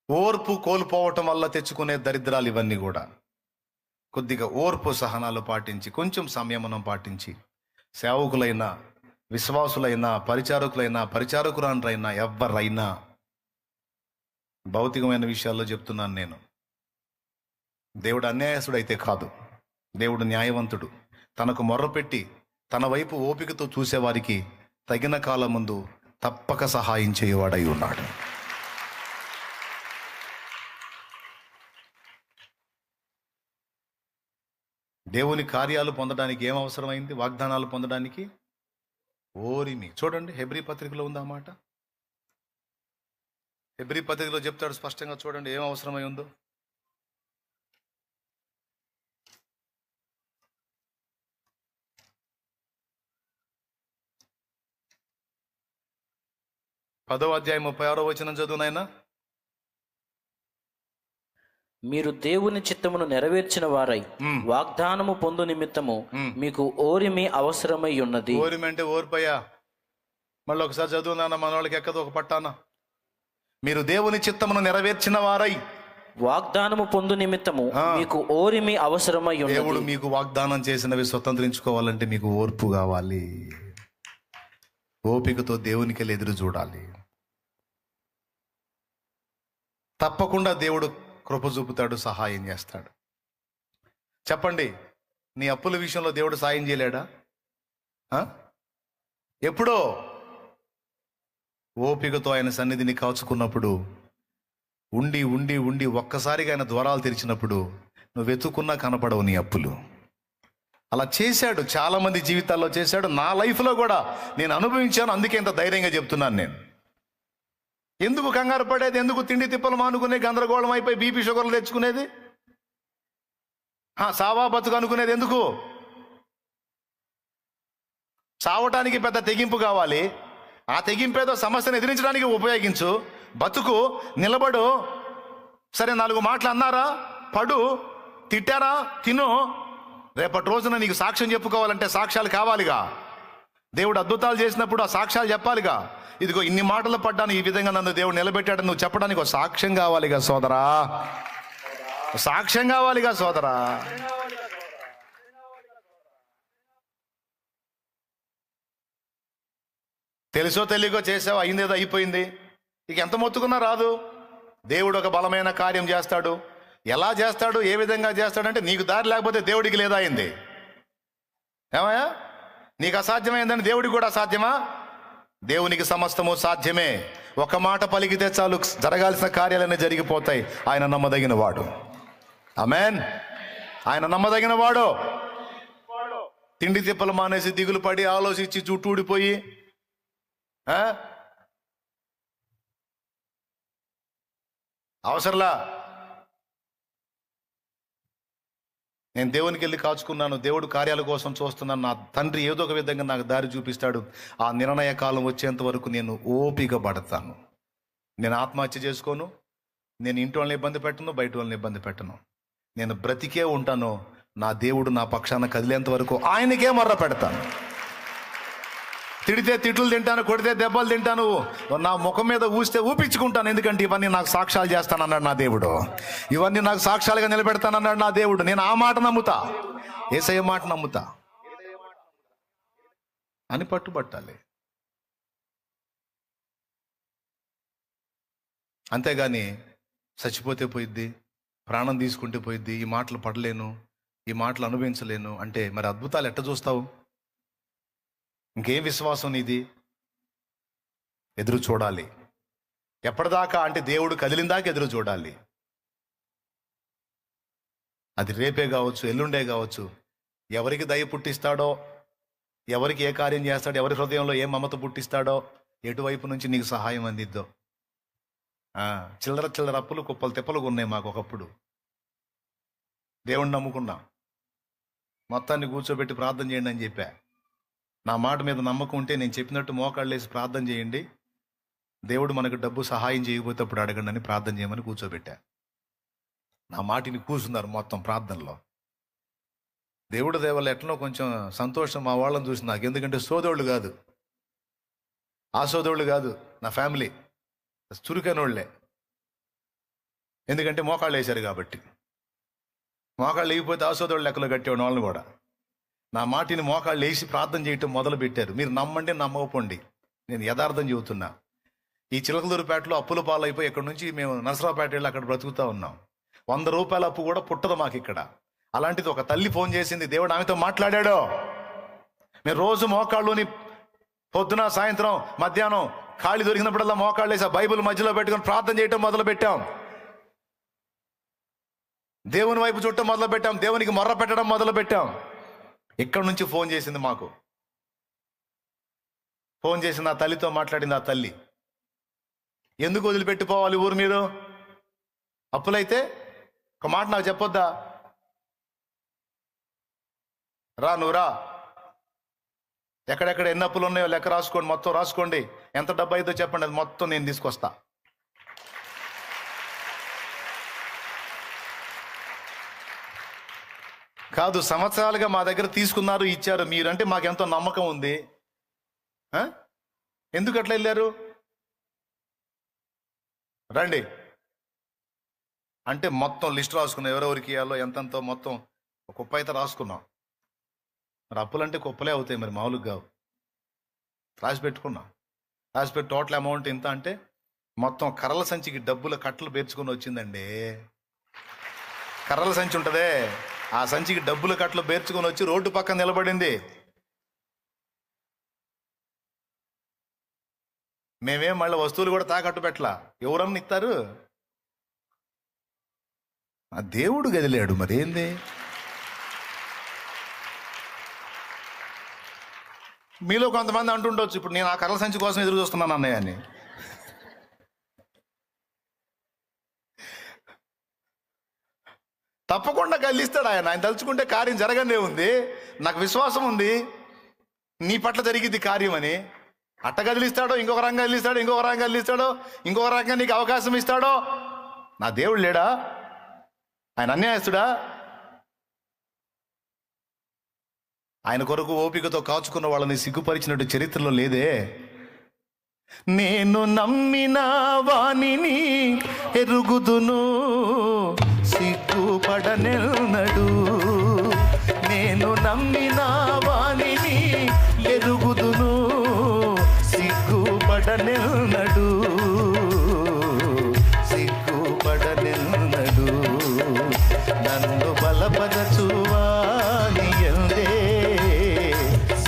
ఓర్పు కోల్పోవటం వల్ల తెచ్చుకునే దరిద్రాలు ఇవన్నీ కూడా. కొద్దిగా ఓర్పు సహనాలు పాటించి, కొంచెం సంయమనం పాటించి, సేవకులైనా, విశ్వాసులైనా, పరిచారకులైనా, పరిచారకురాండ్రైనా, ఎవరైనా, భౌతికమైన విషయాల్లో చెప్తున్నాను నేను, దేవుడు అన్యాయస్తుడైతే కాదు, దేవుడు న్యాయవంతుడు. తనకు మొర్రపెట్టి తన వైపు ఓపికతో చూసేవారికి తగిన కాలం ముందు తప్పక సహాయం చేయవాడై ఉన్నాడు. దేవుని కార్యాలు పొందడానికి ఏం అవసరమైంది? వాగ్దానాలు పొందడానికి ఓరిమి. చూడండి, హెబ్రీ పత్రికలో ఉంది ఆ మాట. హెబ్రీ పత్రికలో చెప్తాడు స్పష్టంగా. చూడండి ఏం అవసరమై ఉందో. పదో అధ్యాయం 36వ వచనం చదువు నాయనా. మీరు దేవుని చిత్తమును నెరవేర్చిన వారై వాగ్దానము పొందు నిమిత్తము మీకు ఓరిమి అవసరమై ఉన్నది. ఓరిమి అంటే ఓర్పయ్యా. మళ్ళీ ఒకసారి చదువు నాన్న, మన వాళ్ళకి ఎక్కదో ఒక పట్టాన. మీరు దేవుని చిత్తమును నెరవేర్చిన వారై వాగ్దానము పొందు నిమిత్తము మీకు ఓరిమి అవసరమై ఉన్నది. దేవుడు మీకు వాగ్దానం చేసినవి స్వతంత్రించుకోవాలంటే మీకు ఓర్పు కావాలి. ఓపికతో దేవునికి ఎదురు చూడాలి. తప్పకుండా దేవుడు కృప చూపుతాడు, సహాయం చేస్తాడు. చెప్పండి, నీ అప్పుల విషయంలో దేవుడు సాయం చేయలేడా? ఎప్పుడో ఓపికతో ఆయన సన్నిధిని కాచుకున్నప్పుడు, ఉండి ఉండి ఉండి ఒక్కసారిగా ఆయన ద్వారాలు తెరిచినప్పుడు నువ్వు వెతుకున్నా కనపడవు నీ అప్పులు. అలా చేశాడు, చాలా మంది జీవితాల్లో చేశాడు. నా లైఫ్లో కూడా నేను అనుభవించాను. అందుకే ఇంత ధైర్యంగా చెప్తున్నాను నేను. ఎందుకు కంగారు పడేది? ఎందుకు తిండి తిప్పలు మానుకునే గందరగోళం అయిపోయి బీపీ షుగర్లు తెచ్చుకునేది? సావా బతుకు అనుకునేది ఎందుకు? సావటానికి పెద్ద తెగింపు కావాలి. ఆ తెగింపేదో సమస్యను ఎదిరించడానికి ఉపయోగించు. బతుకు, నిలబడు. సరే, 4 మాటలు అన్నారా, పడు. తిట్టారా, తిను. రేపటి రోజున నీకు సాక్ష్యం చెప్పుకోవాలంటే సాక్ష్యాలు కావాలిగా. దేవుడు అద్భుతాలు చేసినప్పుడు ఆ సాక్ష్యాలు చెప్పాలిగా. ఇదిగో ఇన్ని మాటలు పడ్డాను, ఈ విధంగా నన్ను దేవుడు నిలబెట్టాడని నువ్వు చెప్పడానికి ఒక సాక్ష్యం కావాలిగా సోదరా. సాక్ష్యం కావాలిగా సోదరా. తెలుసో తెలియకో చేసావు, అయిందేదో అయిపోయింది. ఇక ఎంత మొత్తుకున్నా రాదు. దేవుడు ఒక బలమైన కార్యం చేస్తాడు. ఎలా చేస్తాడు, ఏ విధంగా చేస్తాడంటే, నీకు దారి లేకపోతే దేవుడికి లేదా అయింది. ఏమయ్యా, నీకు అసాధ్యమైందని దేవుడికి కూడా అసాధ్యమా? దేవునికి సమస్తము సాధ్యమే. ఒక మాట పలికితే చాలు, జరగాల్సిన కార్యాలన్నీ జరిగిపోతాయి. ఆయన నమ్మదగిన వాడు. ఆమేన్. ఆయన నమ్మదగిన వాడు. తిండి తిప్పలు మానేసి దిగులు పడి ఆలోచించి చుట్టూ ఊడిపోయి అవసరంలా. నేను దేవునికి వెళ్ళి కాచుకున్నాను, దేవుడు కార్యాల కోసం చూస్తున్నాను. నా తండ్రి ఏదో ఒక విధంగా నాకు దారి చూపిస్తాడు. ఆ నిర్ణయ కాలం వచ్చేంత వరకు నేను ఓపిక పడతాను. నేను ఆత్మహత్య చేసుకోను, నేను ఇంటి వాళ్ళని ఇబ్బంది పెట్టను, బయట వాళ్ళని ఇబ్బంది పెట్టను. నేను బ్రతికే ఉంటాను. నా దేవుడు నా పక్షాన కదిలేంత వరకు ఆయనకే మొర్ర పెడతాను. తిడితే తిట్లు తింటాను, కొడితే దెబ్బలు తింటాను, నా ముఖం మీద ఊస్తే ఊపించుకుంటాను. ఎందుకంటే ఇవన్నీ నాకు సాక్ష్యాలు చేస్తానన్నాడు నా దేవుడు. ఇవన్నీ నాకు సాక్ష్యాలుగా నిలబెడతానన్నాడు నా దేవుడు. నేను ఆ మాట నమ్ముతా, యేసయ్య మాట నమ్ముతా అని పట్టుబట్టాలి. అంతేగాని చచ్చిపోతే పోయిద్ది, ప్రాణం తీసుకుంటే పోయిద్ది, ఈ మాటలు పడలేను, ఈ మాటలు అనుభవించలేను అంటే మరి అద్భుతాలు ఎట్ట చూస్తావు? ఇంకేం విశ్వాసం నీది? ఎదురు చూడాలి. ఎప్పటిదాకా అంటే దేవుడు కదిలిందాక ఎదురు చూడాలి. అది రేపే కావచ్చు, ఎల్లుండే కావచ్చు. ఎవరికి దయ పుట్టిస్తాడో, ఎవరికి ఏ కార్యం చేస్తాడో, ఎవరి హృదయంలో ఏ మమత పుట్టిస్తాడో, ఎటువైపు నుంచి నీకు సహాయం అందిద్దో. చిల్లర చిల్లర అప్పులు కుప్పలు తెప్పలు ఉన్నాయి మాకు ఒకప్పుడు. దేవుణ్ణి నమ్ముకున్నా, మొత్తాన్ని కూర్చోబెట్టి ప్రార్థన చేయండి అని చెప్పా. నా మాట మీద నమ్మకం ఉంటే నేను చెప్పినట్టు మోకాళ్ళేసి ప్రార్థన చేయండి, దేవుడు మనకు డబ్బు సహాయం చేయకపోతే అప్పుడు అడగండి అని ప్రార్థన చేయమని కూర్చోబెట్టా. నా మాటిని కూర్చున్నారు మొత్తం ప్రార్థనలో. దేవుడు దేవల్ల ఎట్లనో కొంచెం సంతోషం మా వాళ్ళని చూసి నాకు. ఎందుకంటే సోదోళ్ళు కాదు, ఆ సోదోళ్ళు కాదు, నా ఫ్యామిలీ చురుకైన వాళ్ళే. ఎందుకంటే మోకాళ్ళు వేశారు కాబట్టి. మోకాళ్ళు వేయకపోతే ఆసోదోళ్ళు లెక్కలో కట్టేవాడు వాళ్ళని కూడా. నా మాటిని మోకాళ్ళు వేసి ప్రార్థన చేయటం మొదలు పెట్టారు. మీరు నమ్మండి నమ్మకపోండి, నేను యథార్థం చెబుతున్నా. ఈ చిలకలూరుపేటలో అప్పుల పాలైపోయి ఇక్కడ నుంచి మేము నరసరావుపేట వెళ్ళి అక్కడ బ్రతుకుతా ఉన్నాం. 100 రూపాయల అప్పు కూడా పుట్టదు మాకు ఇక్కడ. అలాంటిది ఒక తల్లి ఫోన్ చేసింది, దేవుడు ఆమెతో మాట్లాడాడు. మేము రోజు మోకాళ్ళుని పొద్దున సాయంత్రం మధ్యాహ్నం ఖాళీ దొరికినప్పుడల్లా మోకాళ్ళు వేసి ఆ బైబిల్ మధ్యలో పెట్టుకొని ప్రార్థన చేయటం మొదలు పెట్టాం. దేవుని వైపు చుట్టం మొదలు పెట్టాం, దేవునికి మొర్ర పెట్టడం మొదలు పెట్టాం. ఇక్కడ నుంచి ఫోన్ చేసింది మాకు. ఫోన్ చేసింది, ఆ తల్లితో మాట్లాడింది. ఆ తల్లి, ఎందుకు వదిలిపెట్టిపోవాలి ఊరు మీరు? అప్పులైతే ఒక మాట నాకు చెప్పొద్దా? రా, నువ్వు రా, ఎక్కడెక్కడ ఎన్ని అప్పులు ఉన్నాయో లెక్క రాసుకోండి, మొత్తం రాసుకోండి, ఎంత డబ్బు అయితే చెప్పండి, అది మొత్తం నేను తీసుకొస్తా. కాదు, సంవత్సరాలుగా మా దగ్గర తీసుకున్నారు, ఇచ్చారు మీరంటే మాకెంతో నమ్మకం ఉంది. ఎందుకు అట్లా వెళ్ళారు? రండి అంటే మొత్తం లిస్ట్ రాసుకున్నాం, ఎవరెవరికి ఇవ్వాలో ఎంతంతో మొత్తం కుప్ప అయితే రాసుకున్నాం. మరి అప్పులంటే కుప్పలే అవుతాయి, మరి మామూలుగా కావు. రాసి పెట్టుకున్నాం. రాసి పెట్టి టోటల్ అమౌంట్ ఇంత అంటే మొత్తం కర్రల సంచికి డబ్బుల కట్టలు పేర్చుకొని వచ్చిందండి. కర్రల సంచి ఉంటుందే, ఆ సంచికి డబ్బుల కట్టలు పేర్చుకొని వచ్చి రోడ్డు పక్కన నిలబడింది. మేమేం మళ్ళీ వస్తువులు కూడా తాకట్టు పెట్టలా, ఎవరన్నా ఇస్తారు. ఆ దేవుడు గదిలేడు, మరేంది? మీలో కొంతమంది అంటుండొచ్చు, ఇప్పుడు నేను ఆ కర్రల సంచి కోసం ఎదురు చూస్తున్నాను అన్నయ్య అని. తప్పకుండా కదిలిస్తాడు ఆయన. ఆయన తలుచుకుంటే కార్యం జరగనే ఉంది. నాకు విశ్వాసం ఉంది నీ పట్ల జరిగింది కార్యం అని. అట్ట కదిలిస్తాడో, ఇంకొక రంగం కదిలిస్తాడో, ఇంకొక రంగం కదిలిస్తాడో, ఇంకొక రంగం నీకు అవకాశం ఇస్తాడో. నా దేవుడు లేడా? ఆయన అన్యాయస్తుడా? ఆయన కొరకు ఓపికతో కాచుకున్న వాళ్ళని సిగ్గుపరిచినట్టు చరిత్రలో లేదే. నేను నమ్మిన వానిని ఎరుగుదును, సిగ్గుపడనెన్నడు. నేను నమ్మిన వానిని ఎరుగుదును, సిగ్గుపడనెన్నడు, సిగ్గుపడనెన్నడు. నన్ను బలపరచువాని యందే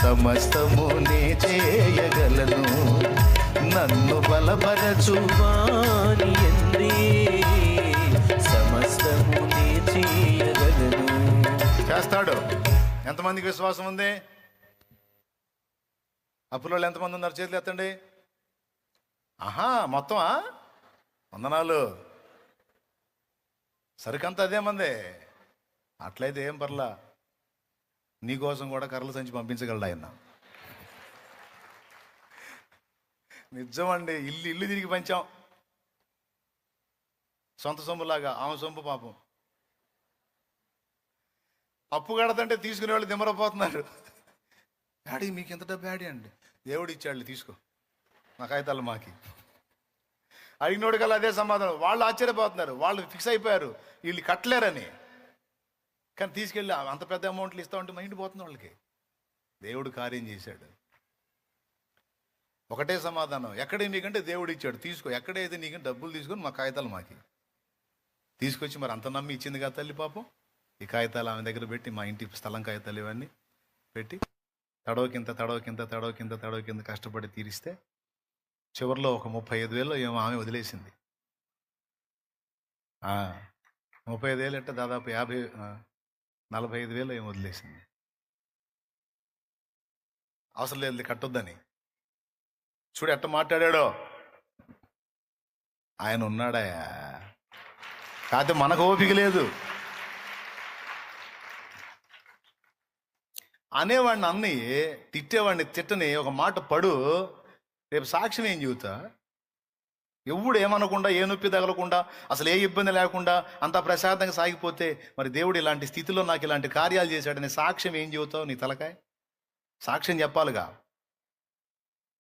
సమస్తము నే చేయగలను. నన్ను బలపరచువాని యందే సమస్తము నే చేయగలను. చేస్తాడు. ఎంతమందికి విశ్వాసం ఉంది? అప్పులో ఎంతమంది ఉన్నారు? చేతులు ఎత్తండి. ఆహా, మొత్తమా? వందనాలు. సరికంతా అదే మందే. అట్లయితే ఏం పర్లా, నీకోసం కూడా కర్రల సంచి పంపించగలడు ఆయన. నిజమండి. ఇల్లు తిరిగి పంచాం, సొంత సొమ్ములాగా. ఆమె సొమ్ము పాపం. అప్పు కడతంటే తీసుకునే వాళ్ళు దిమ్మరపోతున్నారు. డాడీ మీకు ఎంత డబ్బు డాడీ అండి? దేవుడు ఇచ్చాడు, తీసుకో, నా కాగితాలు మాకి. అడిగినోడు కల్లా అదే సమాధానం. వాళ్ళు ఆశ్చర్యపోతున్నారు, వాళ్ళు ఫిక్స్ అయిపోయారు వీళ్ళు కట్టలేరని. కానీ తీసుకెళ్ళి అంత పెద్ద అమౌంట్లు ఇస్తా ఉంటే మైండ్ పోతుంది వాళ్ళకి. దేవుడు కార్యం చేశాడు. ఒకటే సమాధానం, ఎక్కడే నీకంటే దేవుడు ఇచ్చాడు, తీసుకో. ఎక్కడైతే నీకంటే డబ్బులు తీసుకొని మా కాగితాలు మాకి తీసుకొచ్చి, మరి అంత నమ్మి ఇచ్చింది కదా తల్లి పాపం. ఈ కాగితాలు ఆమె దగ్గర పెట్టి, మా ఇంటి స్థలం కాగితాలు ఇవన్నీ పెట్టి తడవకింత కష్టపడి తీరిస్తే చివరిలో ఒక 35,000 ఏమో ఆమె వదిలేసింది. 35,000 అంటే దాదాపు 45,000 ఏమో వదిలేసింది. అవసరం లేదు కట్టొద్దని. చూడు ఎట్ట మాట్లాడాడో. ఆయన ఉన్నాడా? కాకపోతే మనకు ఓపిక లేదు. అనేవాడిని అన్ని, తిట్టేవాడిని తిట్టని, ఒక మాట పడు, రేపు సాక్ష్యం ఏం చెబుతా? ఎవడు ఏమనకుండా, ఏ నొప్పి తగలకుండా, అసలు ఏ ఇబ్బంది లేకుండా అంతా ప్రశాంతంగా సాగిపోతే, మరి దేవుడు ఇలాంటి స్థితిలో నాకు ఇలాంటి కార్యాలు చేశాడని సాక్ష్యం ఏం చెబుతావు? నీ తలకాయ సాక్ష్యం చెప్పాలిగా.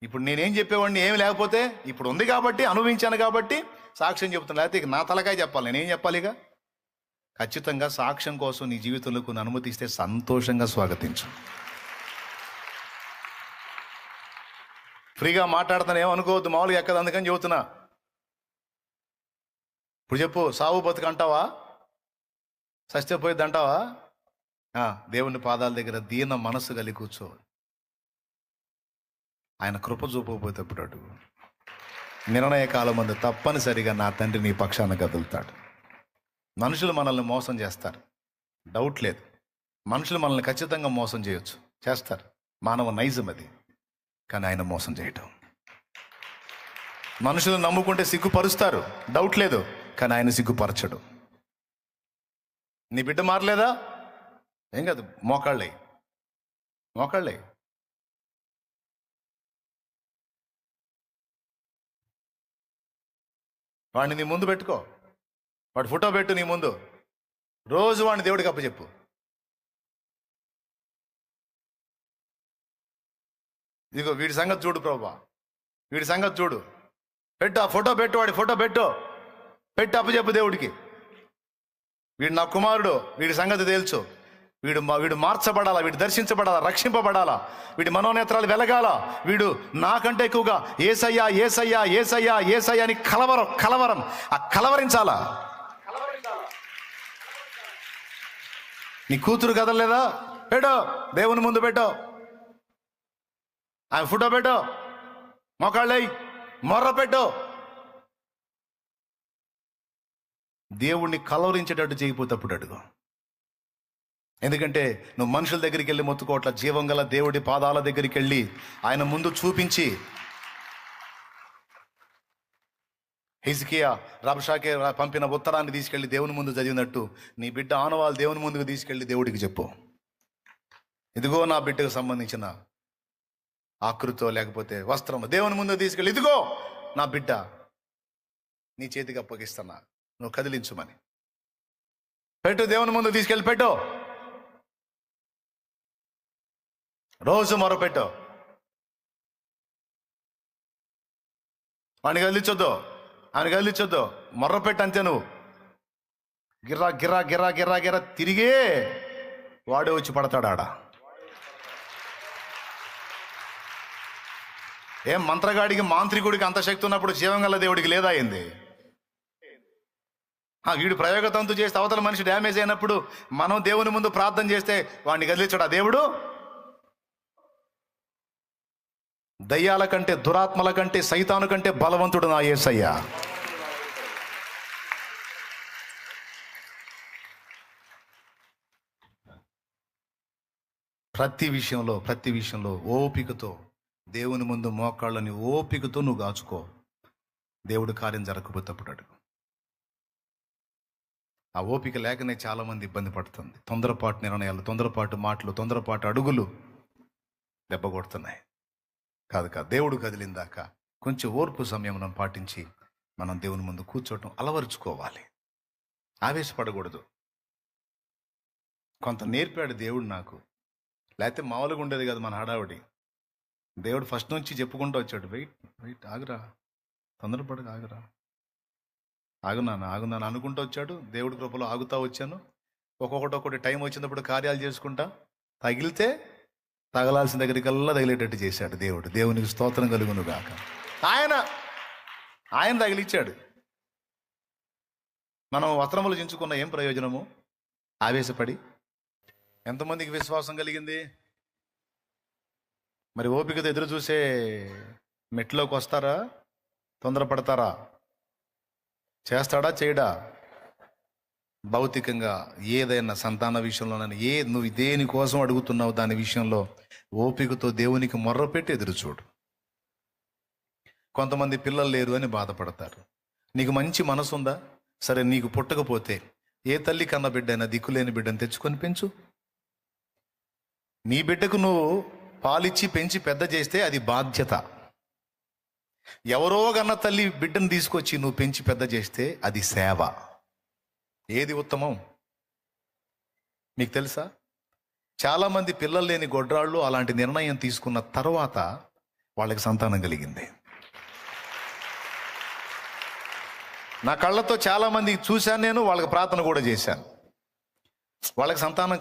ఇప్పుడు నేనేం చెప్పేవాడిని ఏమి లేకపోతే, ఇప్పుడు ఉంది కాబట్టి, అనుభవించాను కాబట్టి సాక్ష్యం చెప్తున్నా, లేకపోతే ఇక నా తలకాయ చెప్పాలి, నేనేం చెప్పాలి? ఇక ఖచ్చితంగా సాక్ష్యం కోసం నీ జీవితంలో కొన్ని అనుమతిస్తే సంతోషంగా స్వాగతించు. ఫ్రీగా మాట్లాడుతాను ఏమనుకోవద్దు, మామూలుగా ఎక్కదు, అందుకని చెబుతున్నా. ఇప్పుడు చెప్పు, సావు బతుకు అంటావా? సత్యపోయిద్ది అంటావా? దేవుని పాదాల దగ్గర దీన మనసు కలిగి కూర్చో. ఆయన కృప చూపకపోతే అప్పుడు అడుగు. నిర్ణయ కాలం ముందు తప్పనిసరిగా నా తండ్రి నీ పక్షాన కదులుతాడు. మనుషులు మనల్ని మోసం చేస్తారు, డౌట్ లేదు. మనుషులు మనల్ని ఖచ్చితంగా మోసం చేయొచ్చు, చేస్తారు, మానవ నైజం అది. కానీ ఆయన మోసం చేయటం. మనుషులు నమ్ముకుంటే సిగ్గుపరుస్తారు, డౌట్ లేదు. కానీ ఆయన సిగ్గుపరచడు. నీ బిడ్డ మారలేదా? ఏం కాదు, మోకాళ్ళే. వాడిని నీ ముందు పెట్టుకో, వాడి ఫోటో పెట్టు నీ ముందు. రోజు వాడిని దేవుడికి అప్పచెప్పు. ఇదిగో వీడి సంగతి చూడు ప్రభువా, వీడి సంగతి చూడు. పెట్టు, ఆ ఫోటో పెట్టు, వాడి ఫోటో పెట్టు అప్పచెప్పు దేవుడికి. వీడు నా కుమారుడు, వీడి సంగతి తేల్చు. వీడు మార్చబడాలా, వీడు దర్శించబడాలా, రక్షింపబడాలా, వీడి మనోనేత్రాలు వెలగాల. వీడు నాకంటే ఎక్కువగా యేసయ్యా యేసయ్యా యేసయ్యా యేసయ్యా అని కలవరం కలవరించాలా. నీ కూతురు కదలలేదా? పెట్టు, దేవుని ముందు పెట్టు, ఆయన ఫోటో పెట్టు, మోకాళ్ళై మొర్ర పెట్టు. దేవుణ్ణి కలవరించేటట్టు చేయకపోతేప్పుడు అడుగు. ఎందుకంటే నువ్వు మనుషుల దగ్గరికి వెళ్ళి మొత్తుకోవట్ల, జీవం గల దేవుడి పాదాల దగ్గరికి వెళ్ళి ఆయన ముందు చూపించి, హిజ్కియా రబ్షాకే పంపిన ఉత్తరాన్ని తీసుకెళ్లి దేవుని ముందు చదివినట్టు నీ బిడ్డ ఆనవాళ్ళు దేవుని ముందుకు తీసుకెళ్లి దేవుడికి చెప్పు. ఇదిగో నా బిడ్డకు సంబంధించిన ఆకృతో లేకపోతే వస్త్రము దేవుని ముందు తీసుకెళ్ళి, ఇదిగో నా బిడ్డ నీ చేతికి అప్పగిస్తున్నా, నువ్వు కదిలించుమని పెట్టు. దేవుని ముందు తీసుకెళ్ళి పెట్టు, రోజు మొరపెట్టు. వాడిని కదిలించొద్దు, ఆయన కదిలించొద్దు, మొర్రపెట్టు అంతే. నువ్వు గిర్రా గిర్రా గిర్రా గిర్రా గిర్రా తిరిగే వాడే వచ్చి పడతాడు ఆడ. ఏం మంత్రగాడికి మాంత్రికుడికి అంత శక్తి ఉన్నప్పుడు జీవం గల దేవుడికి లేదా అయింది? వీడు ప్రయోగతంతు చేస్తే అవతల మనిషి డ్యామేజ్ అయినప్పుడు మనం దేవుని ముందు ప్రార్థన చేస్తే వాడిని కదిలించడా దేవుడు? దయ్యాల కంటే, దురాత్మల కంటే, సైతాను కంటే బలవంతుడు నా యేసయ్య. ప్రతి విషయంలో ఓపికతో దేవుని ముందు మోకాళ్ళని ఓపికతో నువ్వు కాచుకో. దేవుడు కార్యం జరగకపోతేప్పుడు అడుగు. ఆ ఓపిక లేకనే చాలా మంది ఇబ్బంది పడుతుంది. తొందరపాటు నిర్ణయాలు, తొందరపాటు మాటలు, తొందరపాటు అడుగులు దెబ్బ కొడుతున్నాయి. కాదు, దేవుడు కదిలిందాక కొంచెం ఓర్పు సంయమనం పాటించి మనం దేవుని ముందు కూర్చోవటం అలవరుచుకోవాలి. ఆవేశపడకూడదు. కొంత నేర్పాడు దేవుడు నాకు, లేకపోతే మామూలుగా ఉండేది కదా మన హడావుడి. దేవుడు ఫస్ట్ నుంచి చెప్పుకుంటూ వచ్చాడు, వెయిట్ ఆగురా, తొందరపడగా ఆగునాను అనుకుంటూ వచ్చాడు. దేవుడి కృపలో ఆగుతా వచ్చాను. ఒక్కొక్కటి టైం వచ్చినప్పుడు కార్యాలు చేసుకుంటా, తగిలితే తగలాల్సిన దగ్గరికల్లా తగిలేటట్టు చేశాడు దేవుడు. దేవునికి స్తోత్రం కలుగును గాక. ఆయన తగిలిచ్చాడు. మనం వస్త్రములు చించుకున్న ఏం ప్రయోజనము? ఆవేశపడి. ఎంతమందికి విశ్వాసం కలిగింది? మరి ఓపికతో ఎదురు చూసే మెట్లోకి వస్తారా? తొందరపడతారా? చేస్తాడా చేయడా? భౌతికంగా ఏదైనా సంతాన విషయంలోనైనా నువ్వు దేనికోసం అడుగుతున్నావు దాని విషయంలో ఓపికతో దేవునికి మొర్రపెట్టి ఎదురు చూడు. కొంతమంది పిల్లలు లేరు అని బాధపడతారు. నీకు మంచి మనసు ఉందా? సరే, నీకు పుట్టకపోతే ఏ తల్లి కన్న బిడ్డైనా దిక్కులేని బిడ్డను తెచ్చుకొని పెంచు. నీ బిడ్డకు నువ్వు పాలిచ్చి పెంచి పెద్ద చేస్తే అది బాధ్యత. ఎవరో కన్న తల్లి బిడ్డను తీసుకొచ్చి నువ్వు పెంచి పెద్ద చేస్తే అది సేవ. ఏది ఉత్తమం? మీకు తెలుసా? చాలామంది పిల్లలు లేని గొడ్రాళ్ళు అలాంటి నిర్ణయం తీసుకున్న తర్వాత వాళ్ళకి సంతానం కలిగింది. నా కళ్ళతో చాలా మంది చూశాను, నేను వాళ్ళకి ప్రార్థన కూడా చేశాను. వాళ్ళకి సంతానం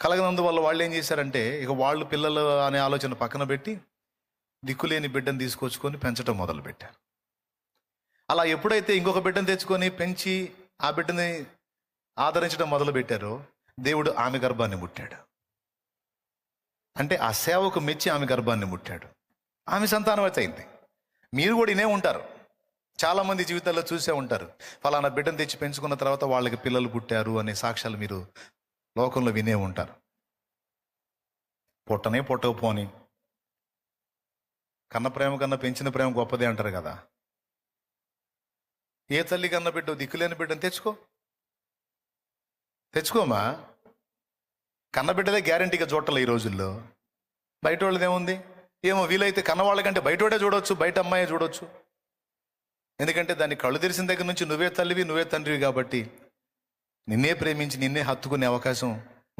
కలగనందువల్ల వాళ్ళు ఏం చేశారంటే, ఇక వాళ్ళు పిల్లలు అనే ఆలోచన పక్కన పెట్టి దిక్కులేని బిడ్డను తీసుకొచ్చుకొని పెంచడం మొదలుపెట్టారు. అలా ఎప్పుడైతే ఇంకొక బిడ్డను తెచ్చుకొని పెంచి ఆ బిడ్డని ఆదరించడం మొదలుపెట్టారో, దేవుడు ఆమె గర్భాన్ని ముట్టాడు. అంటే ఆ సేవకు మెచ్చి ఆమె గర్భాన్ని ముట్టాడు. ఆమె సంతానవతి అయింది. మీరు కూడా ఇనే ఉంటారు, చాలామంది జీవితాల్లో చూసే ఉంటారు. ఫలానా బిడ్డను తెచ్చి పెంచుకున్న తర్వాత వాళ్ళకి పిల్లలు పుట్టారు అనే సాక్ష్యాలు మీరు లోకంలో వినే ఉంటారు. పుట్టకపోని కన్న ప్రేమ కన్నా పెంచిన ప్రేమ గొప్పదే అంటారు కదా. ఏ తల్లి కన్న బిడ్డ దిక్కులేని బిడ్డను తెచ్చుకోమా. కన్నబిడ్డలే గ్యారంటీగా చూడాలి ఈ రోజుల్లో. బయట వాళ్ళది ఏముంది, ఏమో వీలైతే కన్నవాళ్ళకంటే బయటోడే చూడవచ్చు, బయట అమ్మాయి చూడవచ్చు. ఎందుకంటే దాన్ని కళ్ళు తెరిసిన దగ్గర నుంచి నువ్వే తల్లివి, నువ్వే తండ్రివి కాబట్టి నిన్నే ప్రేమించి నిన్నే హత్తుకునే అవకాశం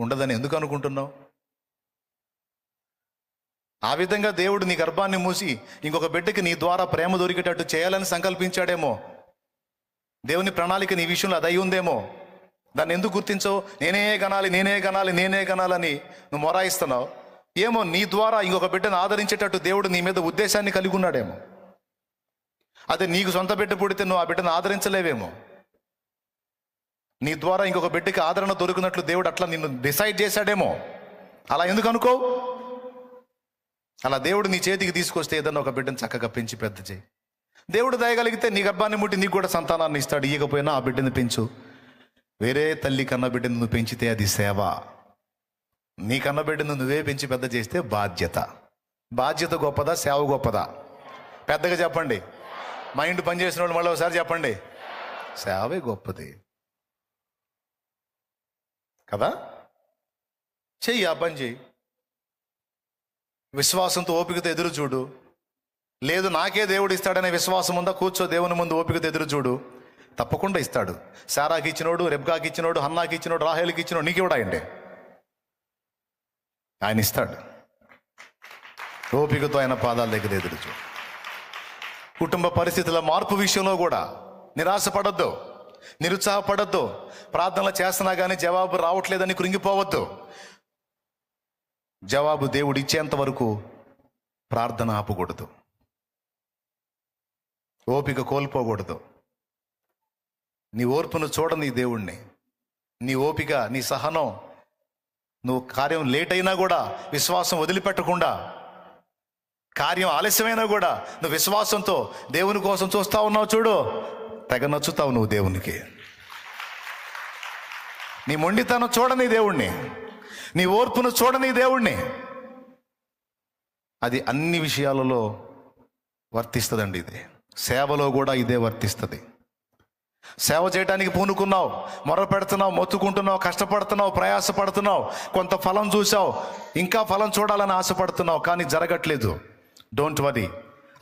ఉండదని ఎందుకు అనుకుంటున్నావు? ఆ విధంగా దేవుడు నీ గర్భాన్ని మూసి ఇంకొక బిడ్డకి నీ ద్వారా ప్రేమ దొరికేటట్టు చేయాలని సంకల్పించాడేమో. దేవుని ప్రణాళిక నీ విషయంలో అది అయి ఉందేమో. దాన్ని ఎందుకు గుర్తించవు? నేనే కనాలని నువ్వు మొరాయిస్తున్నావు. ఏమో నీ ద్వారా ఇంకొక బిడ్డను ఆదరించేటట్టు దేవుడు నీ మీద ఉద్దేశాన్ని కలిగి ఉన్నాడేమో. అదే నీకు సొంత బిడ్డ పుడితే నువ్వు ఆ బిడ్డను ఆదరించలేవేమో. నీ ద్వారా ఇంకొక బిడ్డకి ఆదరణ దొరికినట్లు దేవుడు అట్లా నిన్ను డిసైడ్ చేశాడేమో. అలా ఎందుకు అనుకో? అలా దేవుడు నీ చేతికి తీసుకొస్తే ఏదన్నా ఒక బిడ్డను చక్కగా పెంచి పెద్ద చేయి. దేవుడు దయగలిగితే నీ గర్భాన్ని ముట్టి నీకు కూడా సంతానాన్ని ఇస్తాడు. ఇయ్యకపోయినా ఆ బిడ్డను పెంచు. వేరే తల్లి కన్న బిడ్డను నువ్వు పెంచితే అది సేవ. నీ కన్న బిడ్డను నువ్వే పెంచి పెద్ద చేస్తే బాధ్యత గొప్పదా, సేవ గొప్పదా? పెద్దగా చెప్పండి. మైండ్ పనిచేసిన వాళ్ళు మళ్ళీ ఒకసారి చెప్పండి. సేవే గొప్పది కదా. చెయ్యి, ఆ పని చెయ్యి. విశ్వాసంతో ఓపికతో ఎదురు చూడు. లేదు నాకే దేవుడు ఇస్తాడనే విశ్వాసం ఉందా? కూర్చో, దేవుని ముందు ఓపికతో ఎదురు చూడు. తప్పకుండా ఇస్తాడు. సారాకి ఇచ్చినోడు, రెబ్కాకి ఇచ్చినోడు, హన్నాకి ఇచ్చినోడు, రాహేలుకి ఇచ్చినోడు నీకు ఇవ్వడాయండి. ఆయన ఇస్తాడు. ఓపికతో ఆయన పాదాల దగ్గర ఎదురు చూడు. కుటుంబ పరిస్థితుల మార్పు విషయంలో కూడా నిరాశపడద్దు, నిరుత్సాహపడద్దు. ప్రార్థనలు చేస్తున్నా కానీ జవాబు రావట్లేదని కృంగిపోవద్దు. జవాబు దేవుడు ఇచ్చేంత వరకు ప్రార్థన ఆపకూడదు, ఓపిక కోల్పోకూడదు. నీ ఓర్పును చూడని దేవుణ్ణి, నీ ఓపిక, నీ సహనం, నువ్వు కార్యం లేట్ అయినా కూడా విశ్వాసం వదిలిపెట్టకుండా, కార్యం ఆలస్యమైనా కూడా నువ్వు విశ్వాసంతో దేవుని కోసం చూస్తా ఉన్నావు చూడు, తెగ నచ్చుతావు నువ్వు దేవునికి. నీ మొండితనం చూడని దేవుణ్ణి, నీ ఓర్పును చూడని దేవుణ్ణి. అది అన్ని విషయాలలో వర్తిస్తుందండి. ఇది సేవలో కూడా ఇదే వర్తిస్తుంది. సేవ చేయడానికి పూనుకున్నావు, మొర పెడుతున్నావు, మొత్తుకుంటున్నావు, కష్టపడుతున్నావు, ప్రయాసపడుతున్నావు, కొంత ఫలం చూసావు, ఇంకా ఫలం చూడాలని ఆశపడుతున్నావు, కానీ జరగట్లేదు. Don't worry.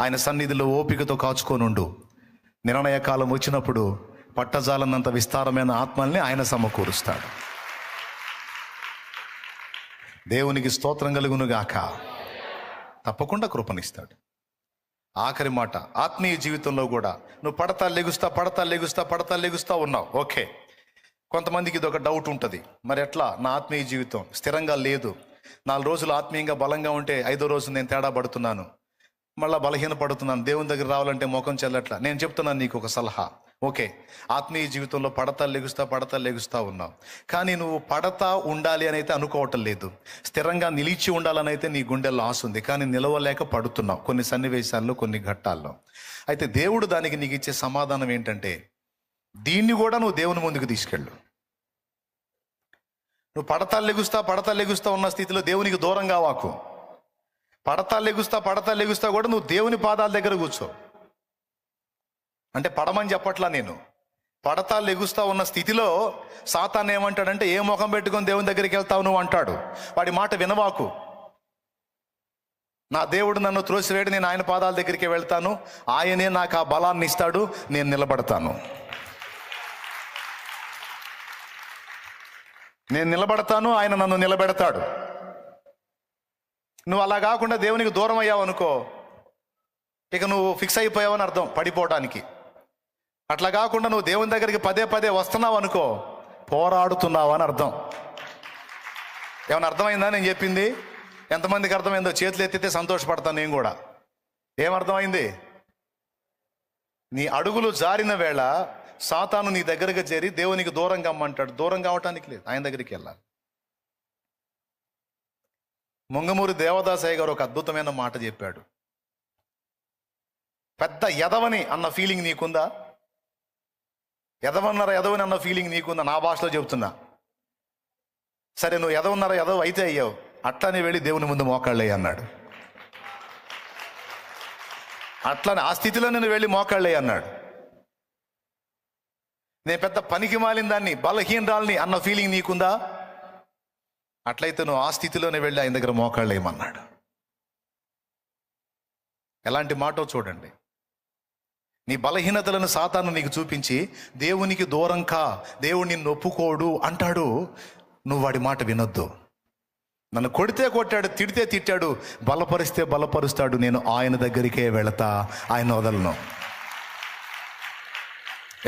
ఆయన సన్నిధిలో ఓపికతో కాచుకోనుండు. నిర్ణయ కాలం వచ్చినప్పుడు పట్టజాలన్నంత విస్తారమైన ఆత్మల్ని ఆయన సమకూరుస్తాడు. దేవునికి స్తోత్రం కలుగునుగాక. తప్పకుండా కృపనిస్తాడు. ఆఖరి మాట, ఆత్మీయ జీవితంలో కూడా నువ్వు పడతా లెగుస్తా ఉన్నావు. ఓకే, కొంతమందికి ఇది ఒక డౌట్ ఉంటుంది. మరి ఎట్లా నా ఆత్మీయ జీవితం స్థిరంగా లేదు, 4 రోజులు ఆత్మీయంగా బలంగా ఉంటే 5వ రోజు నేను తేడా పడుతున్నాను, మళ్ళీ బలహీన పడుతున్నాను, దేవుని దగ్గర రావాలంటే ముఖం చెల్లట్లా. నేను చెప్తున్నాను నీకు ఒక సలహా. ఓకే, ఆత్మీయ జీవితంలో పడతా లెగుస్తా ఉన్నావు, కానీ నువ్వు పడతా ఉండాలి అని అయితే అనుకోవటం లేదు. స్థిరంగా నిలిచి ఉండాలని అయితే నీ గుండెల్లో ఆశ ఉంది, కానీ నిలవలేక పడుతున్నావు కొన్ని సన్నివేశాల్లో, కొన్ని ఘట్టాల్లో. అయితే దేవుడు దానికి నీకు ఇచ్చే సమాధానం ఏంటంటే, దీన్ని కూడా నువ్వు దేవుని ముందుకు తీసుకెళ్ళు. నువ్వు పడతా లెగుస్తా ఉన్న స్థితిలో దేవునికి దూరం కావాకు. పడతా లెగుస్తా కూడా నువ్వు దేవుని పాదాల దగ్గర కూర్చో. అంటే పడమని చెప్పట్లా నేను. పడతా లెగుస్తా ఉన్న స్థితిలో సాతాను ఏమంటాడంటే, ఏ ముఖం పెట్టుకొని దేవుని దగ్గరికి వెళ్తావు నువ్వు అంటాడు. వాడి మాట వినవాకు. నా దేవుడు నన్ను త్రోసివేడి, నేను ఆయన పాదాల దగ్గరికి వెళ్తాను, ఆయనే నాకు ఆ బలాన్ని ఇస్తాడు, నేను నిలబడతాను. ఆయన నన్ను నిలబెడతాడు. నువ్వు అలా కాకుండా దేవునికి దూరం అయ్యావు అనుకో, ఇక నువ్వు ఫిక్స్ అయిపోయావని అర్థం పడిపోవడానికి. అట్లా కాకుండా నువ్వు దేవుని దగ్గరికి పదే పదే వస్తున్నావు అనుకో, పోరాడుతున్నావు అని అర్థం. ఏమైనా అర్థమైందా నేను చెప్పింది? ఎంతమందికి అర్థమైందో చేతులు ఎత్తితే సంతోషపడతాను నేను కూడా. ఏమర్థమైంది? నీ అడుగులు జారిన వేళ సాతాను నీ దగ్గరకు చేరి దేవునికి దూరంగా అమ్మంటాడు. దూరం కావటానికి లేదు, ఆయన దగ్గరికి వెళ్ళాలి. ముంగమూరి దేవదాసయ్య గారు ఒక అద్భుతమైన మాట చెప్పాడు. పెద్ద ఎదవని అన్న ఫీలింగ్ నీకుందా? ఎదవని అన్న ఫీలింగ్ నీకుందా? నా భాషలో చెబుతున్నా. సరే, నువ్వు ఎదవ అయితే అయ్యావు, అట్లానే వెళ్ళి దేవుని ముందు మోకాళ్ళయ్య అన్నాడు. అట్లానే ఆ స్థితిలో నేను వెళ్ళి మోకాళ్ళయ్య అన్నాడు. నేను పెద్ద పనికి మాలిన దాన్ని, బలహీనరాల్ని అన్న ఫీలింగ్ నీకుందా? అట్లయితే నువ్వు ఆ స్థితిలోనే వెళ్ళి ఆయన దగ్గర మోకాళ్ళేయమన్నాడు. ఎలాంటి మాటో చూడండి. నీ బలహీనతలను సాతాను నీకు చూపించి దేవునికి దూరం కా, దేవుడు నిన్ను ఒప్పుకోడు అంటాడు. నువ్వు వాడి మాట వినొద్దు. నన్ను కొడితే కొట్టాడు, తిడితే తిట్టాడు, బలపరిస్తే బలపరుస్తాడు. నేను ఆయన దగ్గరికే వెళతా, ఆయన వదలను.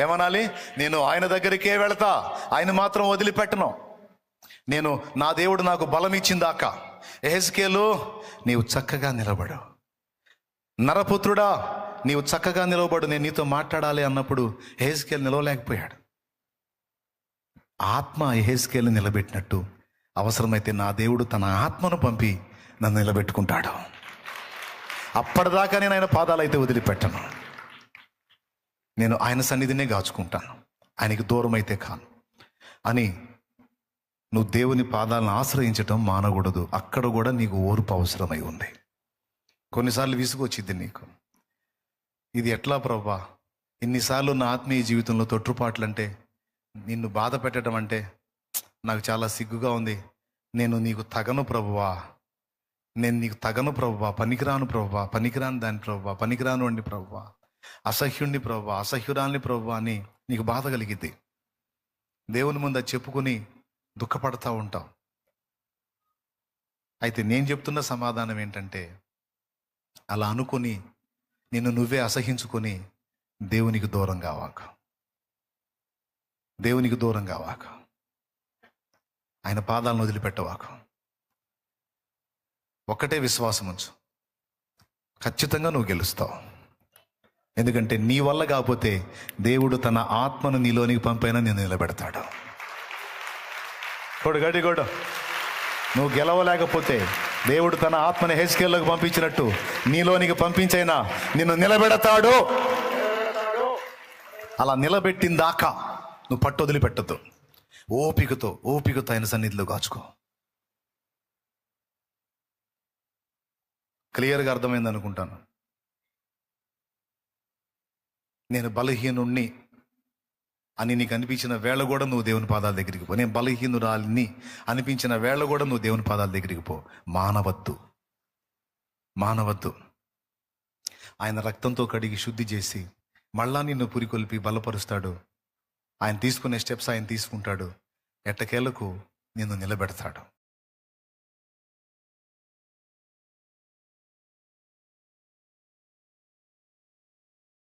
ఏమనాలి? నేను ఆయన దగ్గరికే వెళతా, ఆయన మాత్రం వదిలిపెట్టను. నేను, నా దేవుడు నాకు బలం ఇచ్చిందాక, యెహెజ్కేలు నీవు చక్కగా నిలబడు, నరపుత్రుడా నీవు చక్కగా నిలబడు, నేను నీతో మాట్లాడాలి అన్నప్పుడు యెహెజ్కేలు నిలవలేకపోయాడు. ఆత్మ యెహెజ్కేలు నిలబెట్టినట్టు అవసరమైతే నా దేవుడు తన ఆత్మను పంపి నన్ను నిలబెట్టుకుంటాడు. అప్పటిదాకా నేను ఆయన పాదాలు అయితే వదిలిపెట్టను. నేను ఆయన సన్నిధినే గాచుకుంటాను, ఆయనకి దూరం అయితే కాను అని. నువ్వు దేవుని పాదాలను ఆశ్రయించటం మానకూడదు. అక్కడ కూడా నీకు ఓర్పు అవసరమై ఉంది. కొన్నిసార్లు విసుగొచ్చిద్ది నీకు. ఇది ఎట్లా ప్రభా, ఇన్నిసార్లు నా ఆత్మీయ జీవితంలో తొట్టుపాట్లంటే, నిన్ను బాధ పెట్టడం అంటే నాకు చాలా సిగ్గుగా ఉంది. నేను నీకు తగను ప్రభువా, నేను నీకు తగను ప్రభువా, పనికిరాను ప్రభువా, పనికిరాను దాని ప్రభువా, పనికిరాను అండి ప్రభువా, అసహ్యుణ్ణి ప్రభువా, అసహ్యురాల్ని ప్రభువా అని నీకు బాధ కలిగిద్ది. దేవుని ముందు అది చెప్పుకొని దుఃఖపడతా ఉంటావు. అయితే నేను చెప్తున్న సమాధానం ఏంటంటే, అలా అనుకొని నిన్ను నువ్వే అసహించుకొని దేవునికి దూరం కావాక, దేవునికి దూరం కావాక, ఆయన పాదాలను వదిలిపెట్టవాక. ఒక్కటే విశ్వాసం ఉంచు, ఖచ్చితంగా నువ్వు గెలుస్తావు. ఎందుకంటే నీ వల్ల కాకపోతే దేవుడు తన ఆత్మను నీలోనికి పంపైనా నేను నిలబెడతాడు. గడి నువ్వు గెలవలేకపోతే దేవుడు తన ఆత్మని యెహెజ్కేలులోకి పంపించినట్టు నీలోనికి పంపించైనా నిన్ను నిలబెడతాడు. అలా నిలబెట్టిన దాకా నువ్వు పట్టు వదిలిపెట్టద్దు. ఓపికతో ఆయన సన్నిధిలో కాచుకో. క్లియర్గా అర్థమైంది అనుకుంటాను. నేను బలహీనుణ్ణి అని నీకు అనిపించిన వేళ కూడా నువ్వు దేవుని పాదాల దగ్గరికి పో. నేను బలహీనురాలిని అనిపించిన వేళ కూడా నువ్వు దేవుని పాదాల దగ్గరికి పో. మానవద్దు. ఆయన రక్తంతో కడిగి శుద్ధి చేసి మళ్ళా నిన్ను పురికొల్పి బలపరుస్తాడు. ఆయన తీసుకునే స్టెప్స్ ఆయన తీసుకుంటాడు. ఎట్టకేలకు నిన్ను నిలబెడతాడు.